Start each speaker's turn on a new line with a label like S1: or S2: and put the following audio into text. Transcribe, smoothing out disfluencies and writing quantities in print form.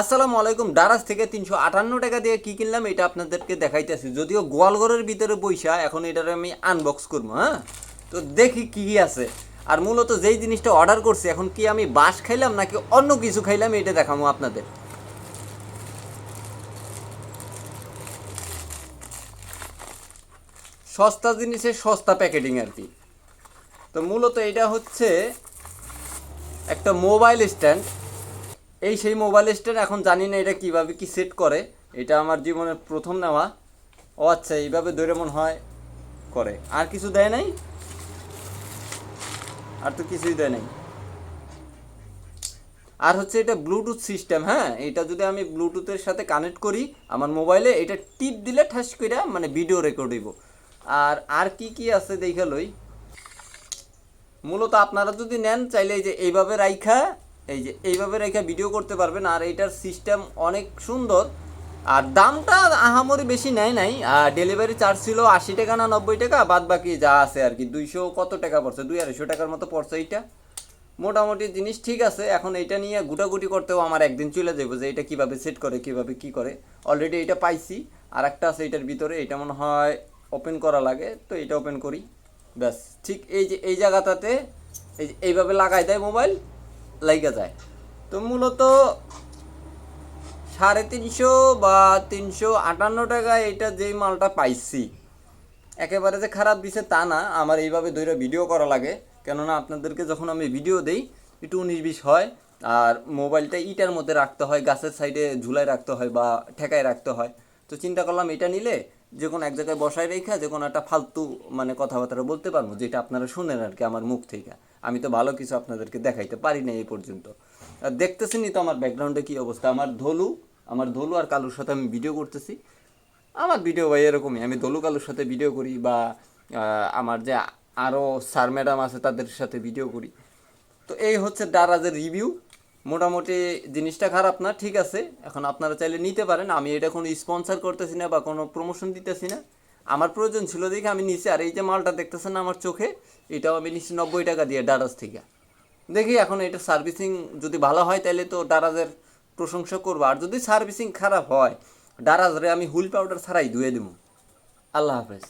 S1: আসসালামু আলাইকুম। দারাজ থেকে 358 টাকা দিয়ে কি কিনলাম এটা আপনাদেরকে দেখাইতেছি, যদিও গোয়ালঘরের ভিতরে বইসা এখন এটার আমি আনবক্স করবো। হ্যাঁ, তো দেখি কি কি আছে। আর মূলত যেই জিনিসটা অর্ডার করছি এখন কি আমি বাস খাইলাম নাকি অন্য কিছু খাইলাম এটা দেখাবো আপনাদের। সস্তা জিনিসের সস্তা প্যাকেটিং আর কি। তো মূলত এটা হচ্ছে একটা মোবাইল স্ট্যান্ড। এই সেই মোবাইল স্ট্যান্ড, এখন জানি না এটা কিভাবে কি সেট করে। এটা আমার জীবনের প্রথম নেওয়া। ও আচ্ছা, এইভাবে ধরে মনে হয় করে। আর কিছু দেয় নাই, আর তো কিছুই দেয় নাই। আর হচ্ছে এটা ব্লুটুথ সিস্টেম। হ্যাঁ, এটা যদি আমি ব্লুটুথের সাথে কানেক্ট করি আমার মোবাইলে, এটা টিপ দিলে ঠাস করে মানে ভিডিও রেকর্ড হইব। আর আর কি কি আছে দেখে লই। মূলত আপনারা যদি নেন চাইলে এই যে এইভাবে রাইখা, এই যে এইভাবে রাইখা ভিডিও করতে পারবেন। আর এইটার সিস্টেম অনেক সুন্দর। আর দামটা আহামরি বেশি নেয় নাই। আর ডেলিভারি চার্জ ছিল 80 টাকা না 90 টাকা, বাদ বাকি যা আছে আর কি 200 কত টাকা পড়ছে, 200-250 টাকার মতো পড়ছে। এইটা মোটামুটি জিনিস ঠিক আছে। এখন এইটা নিয়ে গুটাগুটি করতেও আমার একদিন চলে যাবো যে এটা কিভাবে সেট করে কিভাবে কি করে। অলরেডি এটা পাইছি। আর একটা আছে এটার ভিতরে, এটা মনে হয় ওপেন করা লাগে, তো এটা ওপেন করি। ব্যাস, ঠিক এই যে এই জায়গাটাতে এই যে এইভাবে লাগাই দেয়, মোবাইল লাইগা যায়। তো মূলত 350 বা 358 টাকায় এটা যেই মালটা পাইছি, একেবারে যে খারাপ দিছে তা না। আমার এইভাবে ধরে ভিডিও করা লাগে, কেননা আপনাদেরকে যখন আমি ভিডিও দেই একটু 19-20 হয়। আর মোবাইলটা ইটার মধ্যে রাখতে হয়, গাছের সাইডে ঝুলাই রাখতে হয় বা ঠেকায় রাখতে হয়। তো চিন্তা করলাম এটা নিলে যে কোনো এক জায়গায় বসায় রেখা যে কোনো একটা ফালতু মানে কথাবার্তা বলতে পারবো, যেটা আপনারা শুনেন আর কি আমার মুখ থেকে। আমি তো ভালো কিছু আপনাদেরকে দেখাইতে পারি না এই পর্যন্ত। আর দেখতেছেনই তো আমার ব্যাকগ্রাউন্ডে কী অবস্থা। আমার ধলু আর কালুর সাথে আমি ভিডিও করতেছি। আমার ভিডিও ভাই এরকমই, আমি দলু কালুর সাথে ভিডিও করি বা আমার যে আরও স্যার ম্যাডাম আছে তাদের সাথে ভিডিও করি। তো এই হচ্ছে দারাজের রিভিউ। মোটামুটি জিনিসটা খারাপ না, ঠিক আছে। এখন আপনারা চাইলে নিতে পারেন। আমি এটা কোনো স্পন্সর করতেছি না বা কোনো প্রমোশন দিতেছি না। আমার প্রয়োজন ছিল দেখে আমি নিছি। আর এই যে মালটা দেখতেছেন না আমার চোখে, এটাও আমি নিচ্ছি 90 টাকা দিয়ে দারাজ থেকে। দেখি এখন এটা সার্ভিসিং যদি ভালো হয় তাহলে তো দারাজের প্রশংসা করবো। আর যদি সার্ভিসিং খারাপ হয়, দারাজ রে আমি হুইল পাউডার ছাড়াই ধুয়ে দেবো। আল্লাহ হাফেজ।